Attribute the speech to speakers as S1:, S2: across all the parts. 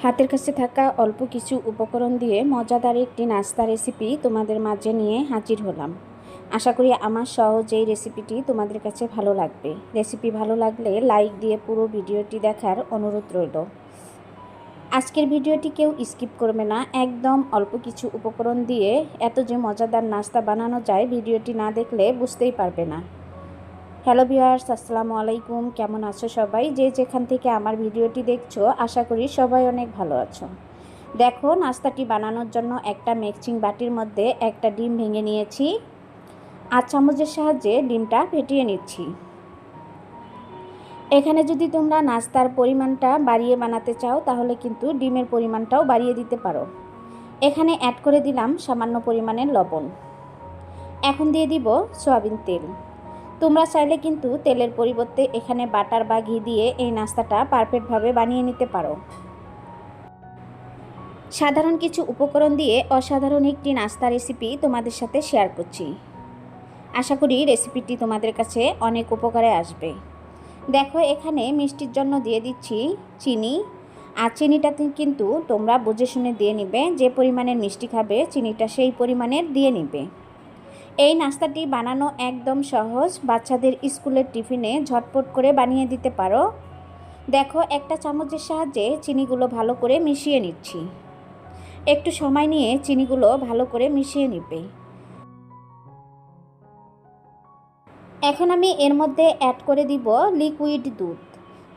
S1: হাতের কাছে থাকা অল্প কিছু উপকরণ দিয়ে মজাদার একটি নাস্তা রেসিপি তোমাদের মাঝে নিয়ে হাজির হলাম। আশা করি আমার সহজ এই রেসিপিটি তোমাদের কাছে ভালো লাগবে। রেসিপি ভালো লাগলে লাইক দিয়ে পুরো ভিডিওটি দেখার অনুরোধ রইল। আজকের ভিডিওটি কেউ স্কিপ করবে না। একদম অল্প কিছু উপকরণ দিয়ে এত যে মজাদার নাস্তা বানানো যায়, ভিডিওটি না দেখলে বুঝতেই পারবে না। হ্যালো ভিউয়ার্স, আসসালামু আলাইকুম। কেমন আছো সবাই? যে যেখান থেকে আমার ভিডিওটি দেখছো, আশা করি সবাই অনেক ভালো আছো। দেখো, নাস্তাটি বানানোর জন্য একটা মিক্সিং বাটির মধ্যে একটা ডিম ভেঙে নিয়েছি আর চামচের সাহায্যে ডিমটা ফেটিয়ে নিচ্ছি। এখানে যদি তোমরা নাস্তার পরিমাণটা বাড়িয়ে বানাতে চাও তাহলে কিন্তু ডিমের পরিমাণটাও বাড়িয়ে দিতে পারো। এখানে অ্যাড করে দিলাম সামান্য পরিমাণের লবণ। এখন দিয়ে দিব সয়াবিন তেল। তোমরা চাইলে কিন্তু তেলের পরিবর্তে এখানে বাটার বা ঘি দিয়ে এই নাস্তাটা পারফেক্টভাবে বানিয়ে নিতে পারো। সাধারণ কিছু উপকরণ দিয়ে অসাধারণ একটি নাস্তা রেসিপি তোমাদের সাথে শেয়ার করছি। আশা করি রেসিপিটি তোমাদের কাছে অনেক উপকারে আসবে। দেখো, এখানে মিষ্টির জন্য দিয়ে দিচ্ছি চিনি। আর চিনিটা কিন্তু তোমরা বুঝে শুনে দিয়ে নিবে। যে পরিমাণের মিষ্টি খাবে চিনিটা সেই পরিমাণের দিয়ে নিবে। এই নাস্তাটি বানানো একদম সহজ। বাচ্চাদের স্কুলের টিফিনে ঝটপট করে বানিয়ে দিতে পারো। দেখো, একটা চামচের সাহায্যে চিনিগুলো ভালো করে মিশিয়ে নিচ্ছি। একটু সময় নিয়ে চিনিগুলো ভালো করে মিশিয়ে নিবে। এখন আমি এর মধ্যে অ্যাড করে দিব লিকুইড দুধ।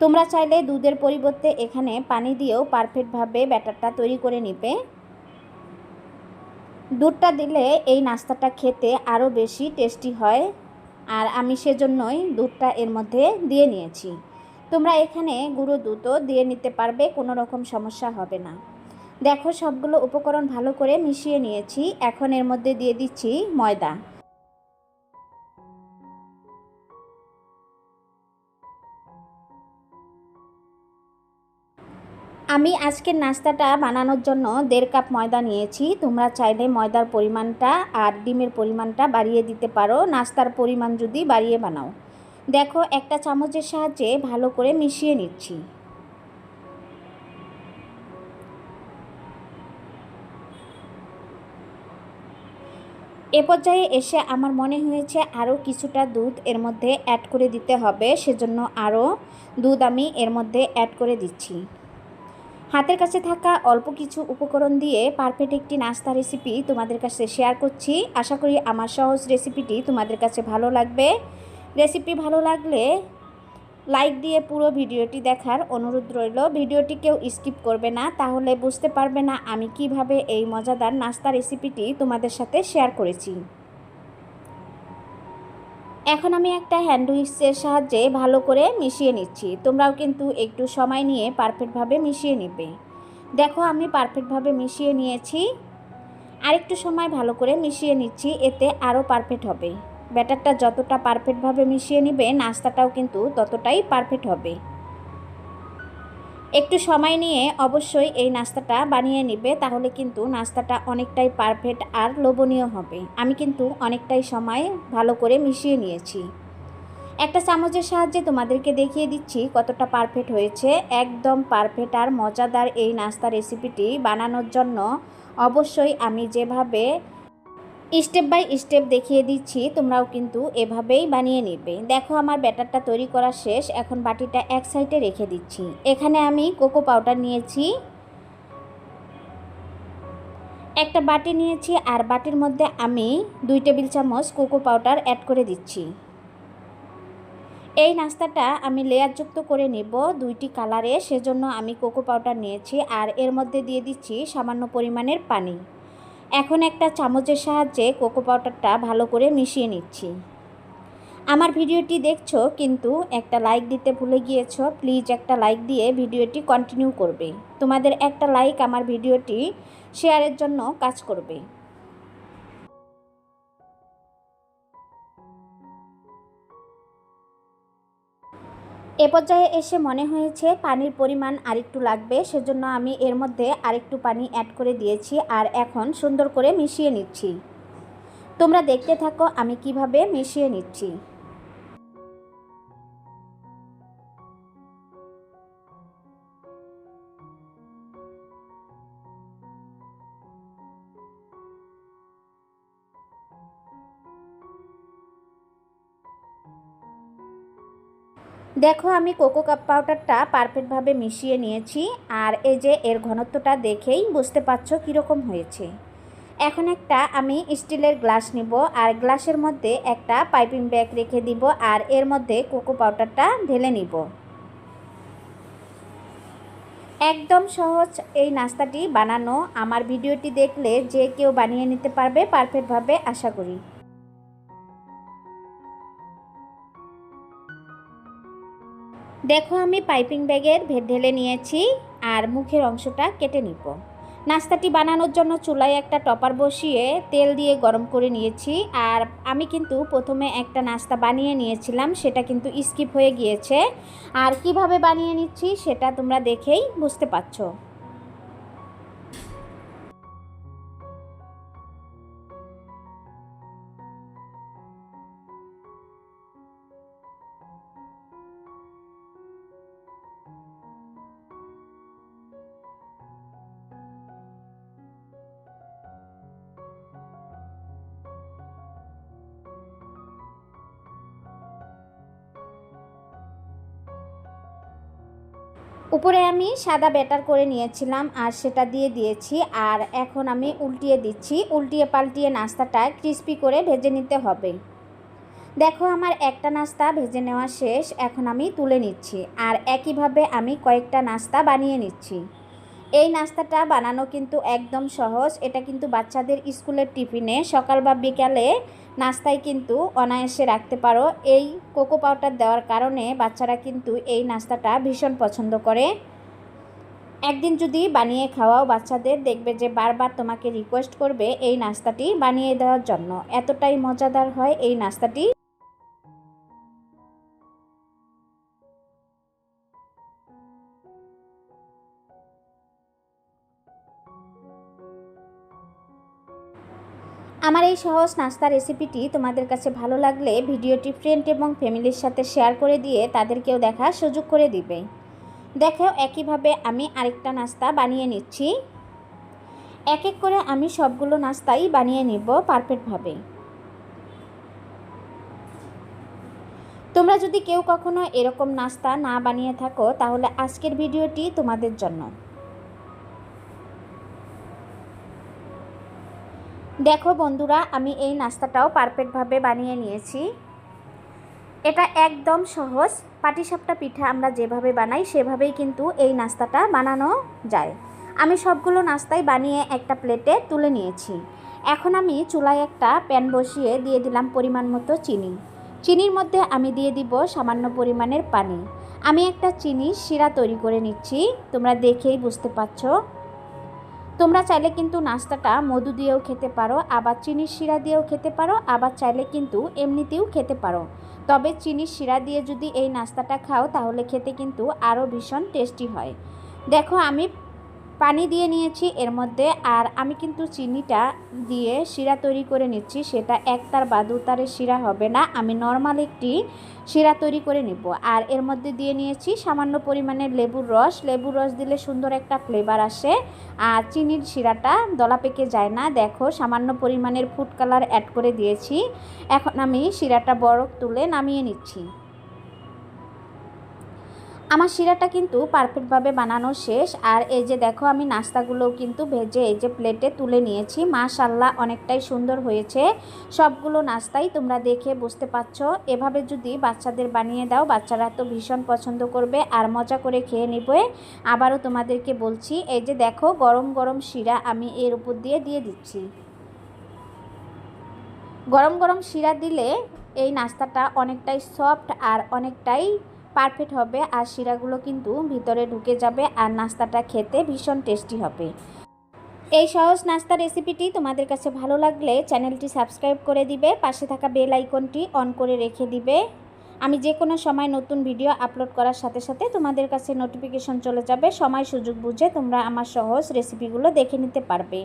S1: তোমরা চাইলে দুধের পরিবর্তে এখানে পানি দিয়েও পারফেক্টভাবে ব্যাটারটা তৈরি করে নিবে। দুধটা দিলে এই নাস্তাটা খেতে আরও বেশি টেস্টি হয়, আর আমি সেজন্যই দুধটা এর মধ্যে দিয়ে নিয়েছি। তোমরা এখানে গুঁড়ো দুধও দিয়ে নিতে পারবে, কোনো রকম সমস্যা হবে না। দেখো, সবগুলো উপকরণ ভালো করে মিশিয়ে নিয়েছি। এখন এর মধ্যে দিয়ে দিচ্ছি ময়দা। আমি আজকের নাস্তাটা বানানোর জন্য 1.5 কাপ ময়দা নিয়েছি। তোমরা চাইলে ময়দার পরিমাণটা আর ডিমের পরিমাণটা বাড়িয়ে দিতে পারো, নাস্তার পরিমাণ যদি বাড়িয়ে বানাও। দেখো, একটা চামচের সাহায্যে ভালো করে মিশিয়ে নিচ্ছি। এ পর্যায়ে এসে আমার মনে হয়েছে আরও কিছুটা দুধ এর মধ্যে অ্যাড করে দিতে হবে, সেজন্য আরও দুধ আমি এর মধ্যে অ্যাড করে দিচ্ছি। হাতের কাছে থাকা অল্প কিছু উপকরণ দিয়ে পারফেক্ট একটি নাস্তা রেসিপি তোমাদের কাছে শেয়ার করছি। আশা করি আমার সহজ রেসিপিটি তোমাদের কাছে ভালো লাগবে। রেসিপি ভালো লাগলে লাইক দিয়ে পুরো ভিডিওটি দেখার অনুরোধ রইল। ভিডিওটি কেউ স্কিপ করবে না, তাহলে বুঝতে পারবে না আমি কিভাবে এই মজাদার নাস্তা রেসিপিটি তোমাদের সাথে শেয়ার করেছি। এখন আমি একটা হ্যান্ড উইক্সের সাহায্যে ভালো করে মিশিয়ে নিচ্ছি। তোমরাও কিন্তু একটু সময় নিয়ে পারফেক্টভাবে মিশিয়ে নেবে। দেখো, আমি পারফেক্টভাবে মিশিয়ে নিয়েছি। আরেকটু সময় ভালো করে মিশিয়ে নিচ্ছি, এতে আরও পারফেক্ট হবে। ব্যাটারটা যতটা পারফেক্টভাবে মিশিয়ে নিবে, নাস্তাটাও কিন্তু ততটাই পারফেক্ট হবে। একটু সময় নিয়ে অবশ্যই এই নাস্তাটা বানিয়ে নিবে, তাহলে কিন্তু নাস্তাটা অনেকটাই পারফেক্ট আর লোভনীয় হবে। আমি কিন্তু অনেকটাই সময় ভালো করে মিশিয়ে নিয়েছি। একটা চামচের সাহায্যে তোমাদেরকে দেখিয়ে দিচ্ছি কতটা পারফেক্ট হয়েছে। একদম পারফেক্ট আর মজাদার এই নাস্তা রেসিপিটি বানানোর জন্য অবশ্যই আমি যেভাবে স্টেপ বাই স্টেপ দেখিয়ে দিচ্ছি, তোমরাও কিন্তু এভাবেই বানিয়ে নেবে। দেখো, আমার ব্যাটারটা তৈরি করা শেষ। এখন বাটিটা এক সাইডে রেখে দিচ্ছি। এখানে আমি কোকো পাউডার নিয়েছি, একটা বাটি নিয়েছি, আর বাটির মধ্যে আমি 2 টেবিল চামচ কোকো পাউডার অ্যাড করে দিচ্ছি। এই নাস্তাটা আমি লেয়ারযুক্ত করে নেব 2টি কালারে, সেজন্য আমি কোকো পাউডার নিয়েছি। আর এর মধ্যে দিয়ে দিচ্ছি সামান্য পরিমাণের পানি। এখন একটা চামচের সাহায্যে কোকো পাউডারটা ভালো করে মিশিয়ে নিচ্ছি। আমার ভিডিওটি দেখছো কিন্তু একটা লাইক দিতে ভুলে গিয়েছো। প্লিজ একটা লাইক দিয়ে ভিডিওটি কন্টিনিউ করবে। তোমাদের একটা লাইক আমার ভিডিওটি শেয়ারের জন্য কাজ করবে। এ পর্যায়ে এসে মনে হয়েছে পানির পরিমাণ আরেকটু লাগবে, সেজন্য আমি এর মধ্যে আরেকটু পানি অ্যাড করে দিয়েছি। আর এখন সুন্দর করে মিশিয়ে নিচ্ছি। তোমরা দেখতে থাকো আমি কিভাবে মিশিয়ে নিচ্ছি। দেখো আমি কোকো পাউডারটা পারফেক্টভাবে মিশিয়ে নিয়েছি, আর এই যে এর ঘনত্বটা দেখেই বুঝতে পারছো কীরকম হয়েছে। এখন একটা আমি স্টিলের গ্লাস নিব, আর গ্লাসের মধ্যে একটা পাইপিং ব্যাগ রেখে দিব, আর এর মধ্যে কোকো পাউডারটা ঢেলে নিব। একদম সহজ এই নাস্তাটি বানানো। আমার ভিডিওটি দেখলে যে কেউ বানিয়ে নিতে পারবে পারফেক্টভাবে, আশা করি। দেখো আমি পাইপিং ব্যাগের ঢেলে নিয়েছি, আর মুখের অংশটা কেটে নিব। নাস্তাটি বানানোর জন্য চুলায় একটা টপার বসিয়ে তেল দিয়ে গরম করে নিয়েছি। আর আমি কিন্তু প্রথমে একটা নাস্তা বানিয়ে নিয়েছিলাম, সেটা কিন্তু স্কিপ হয়ে গিয়েছে। আর কিভাবে বানিয়ে নিচ্ছি সেটা তোমরা দেখেই বুঝতে পারছো। উপরে আমি সাদা ব্যাটার করে নিয়েছিলাম, আর সেটা দিয়ে দিয়েছি। আর এখন আমি উল্টিয়ে দিচ্ছি, উল্টিয়ে পাল্টিয়ে নাস্তাটা ক্রিস্পি করে ভেজে নিতে হবে। দেখো আমার একটা নাস্তা ভেজে নেওয়া শেষ, এখন আমি তুলে নিচ্ছি। আর একইভাবে আমি কয়েকটা নাস্তা বানিয়ে নিচ্ছি। এই নাস্তাটা বানানো কিন্তু একদম সহজ। এটা কিন্তু বাচ্চাদের স্কুলের টিফিনে সকাল বা বিকালে নাস্তায় কিন্তু অনায়াসে রাখতে পারো। এই কোকো পাউডার দেওয়ার কারণে বাচ্চারা কিন্তু এই নাস্তাটা ভীষণ পছন্দ করে। একদিন যদি বানিয়ে খাওয়াও বাচ্চাদের, দেখবে যে বারবার তোমাকে রিকোয়েস্ট করবে এই নাস্তাটি বানিয়ে দেওয়ার জন্য। এতটাই মজাদার হয় এই নাস্তাটি। আমার এই সহজ নাস্তা রেসিপিটি তোমাদের কাছে ভালো লাগলে ভিডিওটি ফ্রেন্ড এবং ফ্যামিলির সাথে শেয়ার করে দিয়ে তাদেরকেও দেখার সুযোগ করে দিবে। দেখো একইভাবে আমি আরেকটা নাস্তা বানিয়ে নিচ্ছি। এক এক করে আমি সবগুলো নাস্তাই বানিয়ে নিব পারফেক্টভাবে। তোমরা যদি কেউ কখনো এরকম নাস্তা না বানিয়ে থাকো তাহলে আজকের ভিডিওটি তোমাদের জন্য। দেখো বন্ধুরা, আমি এই নাস্তাটাও পারফেক্টভাবে বানিয়ে নিয়েছি। এটা একদম সহজ। পাটিসাপটা পিঠা আমরা যেভাবে বানাই সেভাবেই কিন্তু এই নাস্তাটা বানানো যায়। আমি সবগুলো নাস্তাই বানিয়ে একটা প্লেটে তুলে নিয়েছি। এখন আমি চুলায় একটা প্যান বসিয়ে দিয়ে দিলাম পরিমাণ মতো চিনি। চিনির মধ্যে আমি দিয়ে দিব সামান্য পরিমাণের পানি। আমি একটা চিনির শিরা তৈরি করে নিচ্ছি, তোমরা দেখেই বুঝতে পারছো। তোমরা চাইলে কিন্তু নাস্তাটা মধু দিয়েও খেতে পারো, আবার চিনির শিরা দিয়েও খেতে পারো, আবার চাইলে কিন্তু এমনিতেও খেতে পারো। তবে চিনির শিরা দিয়ে যদি এই নাস্তাটা খাও তাহলে খেতে কিন্তু আরও ভীষণ টেস্টি হয়। দেখো আমি পানি দিয়ে নিয়েছি এর মধ্যে, আর আমি কিন্তু চিনিটা দিয়ে শিরা তৈরি করে নিচ্ছি। সেটা একতার বা দুতারের শিরা হবে না, আমি নর্মাল একটি শিরা তৈরি করে নিব। আর এর মধ্যে দিয়ে নিয়েছি সামান্য পরিমাণের লেবুর রস। লেবুর রস দিলে সুন্দর একটা ফ্লেভার আসে, আর চিনির শিরাটা দলা পেকে যায় না। দেখো সামান্য পরিমাণের ফুড কালার অ্যাড করে দিয়েছি। এখন আমি শিরাটা বরফ তুলে নামিয়ে নিচ্ছি। আমার শিরাটা কিন্তু পারফেক্টভাবে বানানো শেষ। আর এই যে দেখো আমি নাস্তাগুলোও কিন্তু ভেজে এই যে প্লেটে তুলে নিয়েছি। মাশাআল্লাহ অনেকটাই সুন্দর হয়েছে সবগুলো নাস্তাই, তোমরা দেখে বুঝতে পারছো। এভাবে যদি বাচ্চাদের বানিয়ে দাও বাচ্চারা তো ভীষণ পছন্দ করবে আর মজা করে খেয়ে নেবে। আবারও তোমাদেরকে বলছি, এই যে দেখো গরম গরম শিরা আমি এর উপর দিয়ে দিচ্ছি। গরম গরম শিরা দিলে এই নাস্তাটা অনেকটাই সফট আর অনেকটাই পারফেক্ট হবে, আর শিরাগুলো কিন্তু ভিতরে ঢুকে যাবে, আর নাস্তাটা খেতে ভীষণ টেস্টি হবে। এই সহজ নাস্তা রেসিপিটি তোমাদের কাছে ভালো লাগলে চ্যানেলটি সাবস্ক্রাইব করে দিবে, পাশে থাকা বেল আইকনটি অন করে রেখে দিবে। আমি যে কোনো সময় নতুন ভিডিও আপলোড করার সাথে সাথে তোমাদের কাছে নোটিফিকেশন চলে যাবে। সময় সুযোগ বুঝে তোমরা আমার সহজ রেসিপিগুলো দেখে নিতে পারবে।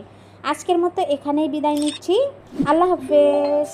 S1: আজকের মতো এখানেই বিদায় নিচ্ছি। আল্লাহ হাফেজ।